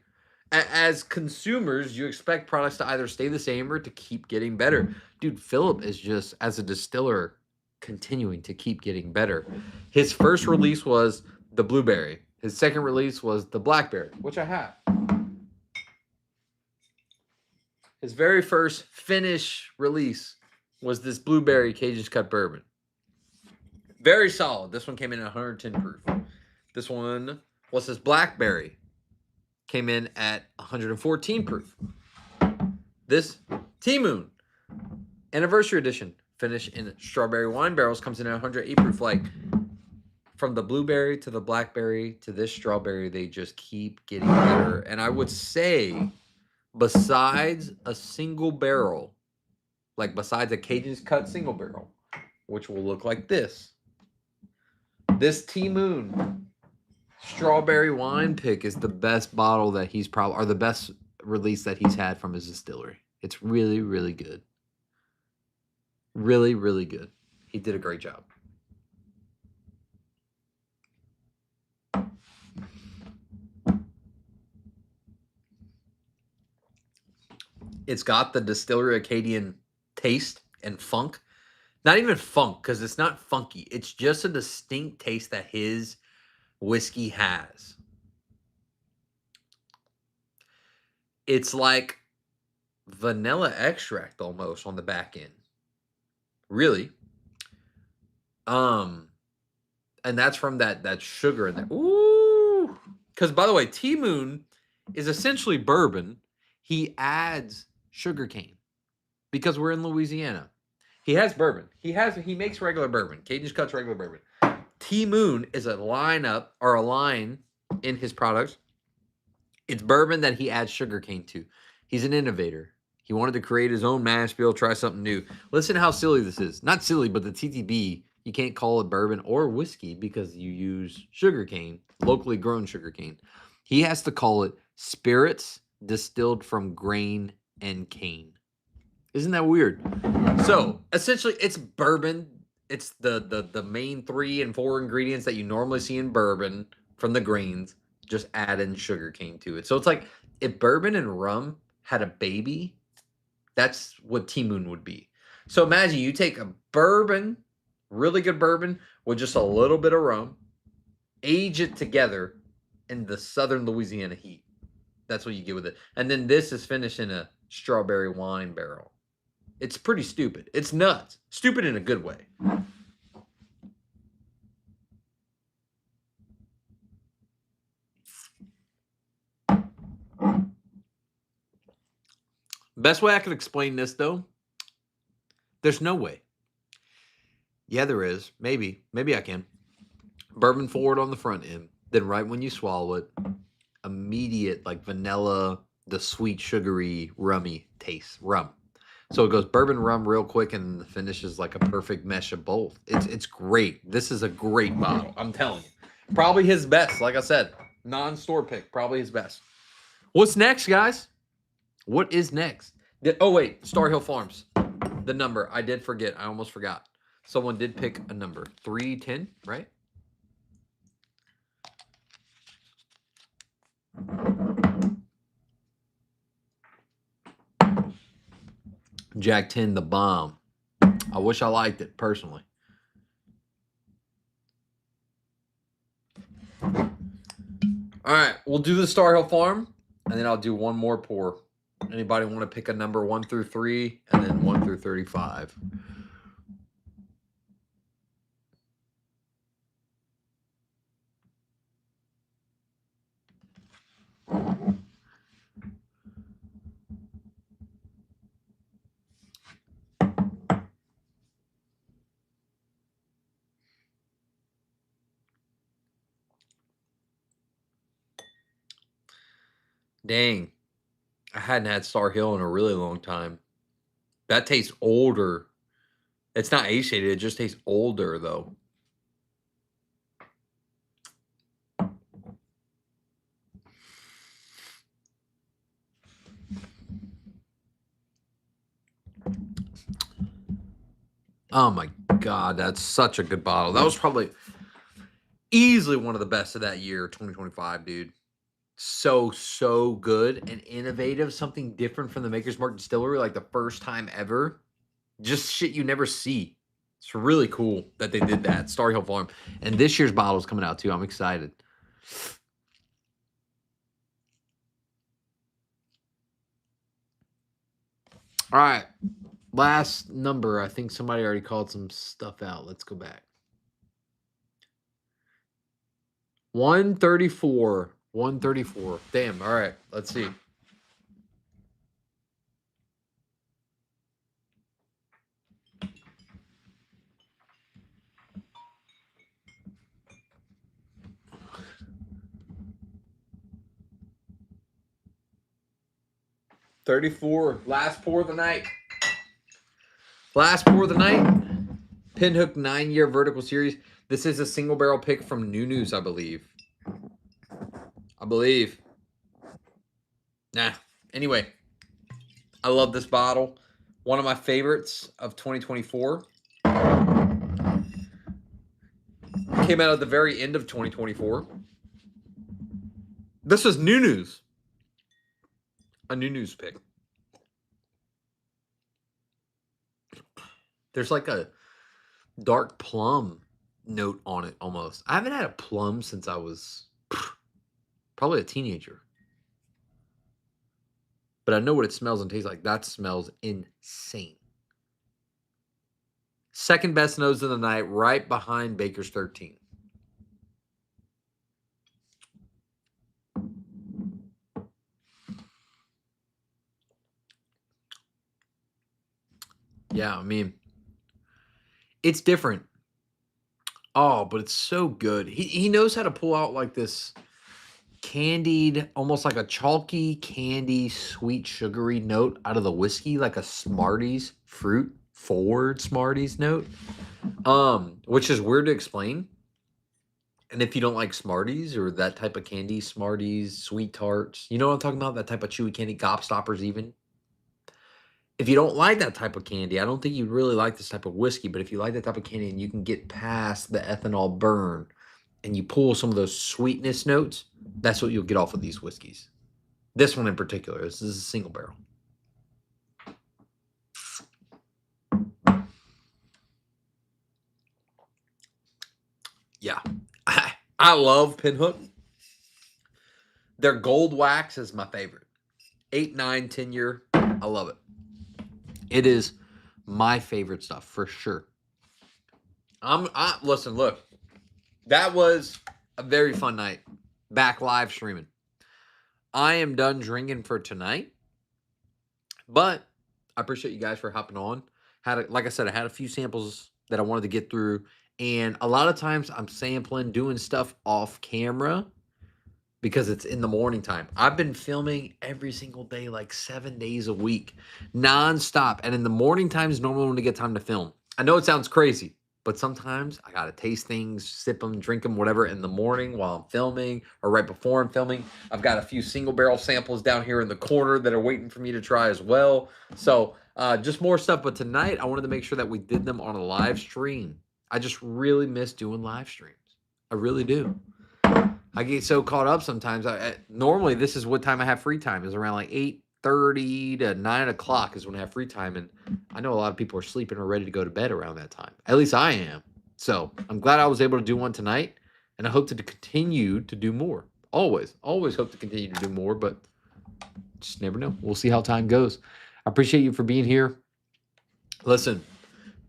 As consumers, you expect products to either stay the same or to keep getting better. Dude, Philip is just, as a distiller, continuing to keep getting better. His first release was the blueberry. His second release was the blackberry, which I have. His very first finish release was this blueberry Cajun's Cut bourbon. Very solid. This one came in at 110 proof. This one was his blackberry. Came in at 114 proof. This T-Moon anniversary edition, finished in strawberry wine barrels, comes in at 108 proof. Like, from the blueberry to the blackberry to this strawberry, they just keep getting better. And I would say, besides a single barrel, like besides a Cajun's Cut single barrel, which will look like this T-Moon strawberry wine pick is the best bottle that he's probably, or the best release that he's had from his distillery. It's really, really good. Really, really good. He did a great job. It's got the Distillery Acadian taste and funk. Not even funk, because it's not funky. It's just a distinct taste that his whiskey has. It's like vanilla extract almost on the back end. Really. And that's from that sugar in there. Ooh. Because, by the way, T-Moon is essentially bourbon. He adds sugarcane because we're in Louisiana. He has bourbon. He makes regular bourbon. Caden's Cuts regular bourbon. T-Moon is a lineup or a line in his products. It's bourbon that he adds sugarcane to. He's an innovator. He wanted to create his own mash bill, try something new. Listen to how silly this is. Not silly, but the TTB, you can't call it bourbon or whiskey because you use sugarcane, locally grown sugarcane. He has to call it spirits distilled from grain and cane. Isn't that weird? So, essentially, it's bourbon. It's the main 3 and 4 ingredients that you normally see in bourbon from the grains. Just add in sugarcane to it. So, it's like if bourbon and rum had a baby, that's what T-Moon would be. So, imagine you take a bourbon, really good bourbon, with just a little bit of rum, age it together in the southern Louisiana heat. That's what you get with it. And then this is finished in a strawberry wine barrel. It's pretty stupid. It's nuts. Stupid in a good way. Best way I could explain this, though, there's no way. Yeah, there is. Maybe. Maybe I can. Bourbon forward on the front end. Then right when you swallow it, immediate, like vanilla, the sweet, sugary, rummy taste. Rum. So it goes bourbon, rum real quick, and the finish is like a perfect mesh of both. It's great. This is a great bottle. I'm telling you. Probably his best. Like I said, non-store pick. Probably his best. What's next, guys? What is next? Oh, wait. Star Hill Farms. The number. I did forget. I almost forgot. Someone did pick a number. 310, right? Jack 10, the bomb. I wish I liked it, personally. All right. We'll do the Star Hill Farm, and then I'll do one more pour. Anybody want to pick a number 1 through 3, and then 1 through 35? Dang. I hadn't had Star Hill in a really long time. That tastes older. It's not age-shaded. It just tastes older, though. Oh, my God. That's such a good bottle. That was probably easily one of the best of that year, 2025, dude. So good and innovative. Something different from the Maker's Mark Distillery, like the first time ever. Just shit you never see. It's really cool that they did that. Star Hill Farm. And this year's bottle is coming out, too. I'm excited. All right. Last number. I think somebody already called some stuff out. Let's go back. 134. 134. Damn. All right. Let's see. $34. Last pour of the night. Last pour of the night. Pinhook 9-year vertical series. This is a single barrel pick from New News, I believe. Nah. Anyway, I love this bottle. One of my favorites of 2024. Came out at the very end of 2024. This is New News. A New News pick. There's like a dark plum note on it almost. I haven't had a plum since I was probably a teenager. but I know what it smells and tastes like. That smells insane. Second best nose of the night, right behind Baker's 13. Yeah, I mean, it's different. Oh, but it's so good. He knows how to pull out like this candied, almost like a chalky, candy, sweet, sugary note out of the whiskey, like a Smarties fruit forward Smarties note. Which is weird to explain. And if you don't like Smarties or that type of candy, Smarties, Sweet Tarts, you know what I'm talking about? That type of chewy candy, Gobstoppers even. If you don't like that type of candy, I don't think you'd really like this type of whiskey, but if you like that type of candy and you can get past the ethanol burn and you pull some of those sweetness notes, that's what you'll get off of these whiskeys. This one in particular, this is a single barrel. Yeah, I love Pinhook. Their gold wax is my favorite. 8, 9, 10 year, I love it. It is my favorite stuff for sure. Listen, look, that was a very fun night. Back live streaming. I am done drinking for tonight, but I appreciate you guys for hopping on. Like I said, I had a few samples that I wanted to get through, and a lot of times I'm sampling, doing stuff off camera because it's in the morning time. I've been filming every single day, like 7 days a week, nonstop. And in the morning time is normally when I get time to film. I know it sounds crazy, but sometimes I got to taste things, sip them, drink them, whatever in the morning while I'm filming or right before I'm filming. I've got a few single barrel samples down here in the corner that are waiting for me to try as well. So just more stuff. But tonight I wanted to make sure that we did them on a live stream. I just really miss doing live streams. I really do. I get so caught up sometimes. Normally, this is what time I have free time. Is around like 8:30 to 9 o'clock is when I have free time. And I know a lot of people are sleeping or ready to go to bed around that time. At least I am. So I'm glad I was able to do one tonight. And I hope to continue to do more. Always hope to continue to do more. But just never know. We'll see how time goes. I appreciate you for being here. Listen,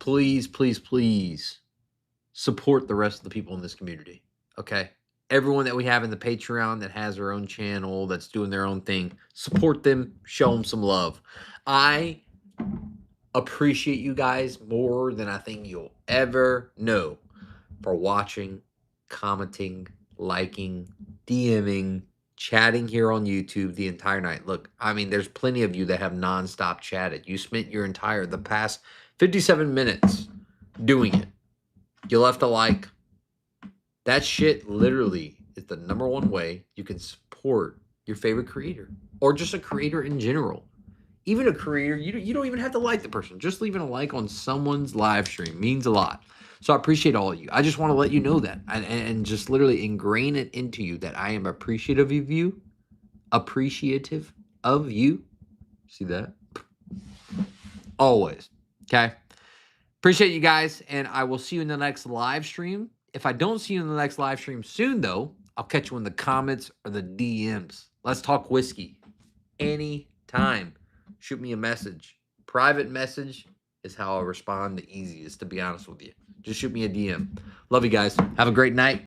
please support the rest of the people in this community. Okay? Everyone that we have in the Patreon that has their own channel, that's doing their own thing, support them, show them some love. I appreciate you guys more than I think you'll ever know for watching, commenting, liking, DMing, chatting here on YouTube the entire night. Look, I mean, there's plenty of you that have nonstop chatted. You spent the past 57 minutes doing it. You left a like. That shit literally is the #1 way you can support your favorite creator or just a creator in general. Even a creator, you don't even have to like the person. Just leaving a like on someone's live stream means a lot. So I appreciate all of you. I just want to let you know that and just literally ingrain it into you that I am appreciative of you. Appreciative of you. See that? Always. Okay? Appreciate you guys, and I will see you in the next live stream. If I don't see you in the next live stream soon, though, I'll catch you in the comments or the DMs. Let's talk whiskey. Anytime. Shoot me a message. Private message is how I respond the easiest, to be honest with you. Just shoot me a DM. Love you guys. Have a great night.